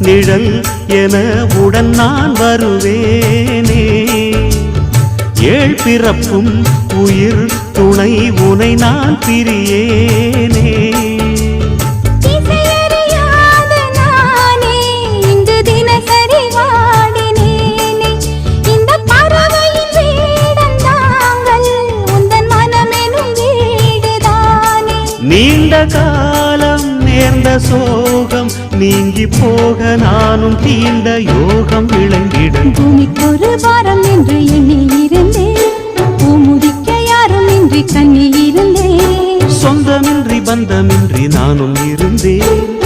நிழல் என உடன் நான் வருவேனே. ஏழ் பிறப்பும் உயிர் துணை உனை நான் பிரியேனே. நீண்ட காலம் நேர்ந்த சோகம் நீங்கி போக நானும் தீண்ட யோகம் விளங்கிடும். பூமிக்கொரு வாரம் என்று எண்ணி இருந்தேன், பூமுடிக்க யாரும் இன்றி கண்ணி இருந்தேன். சொந்தமின்றி பந்தமின்றி நானும் இருந்தேன்.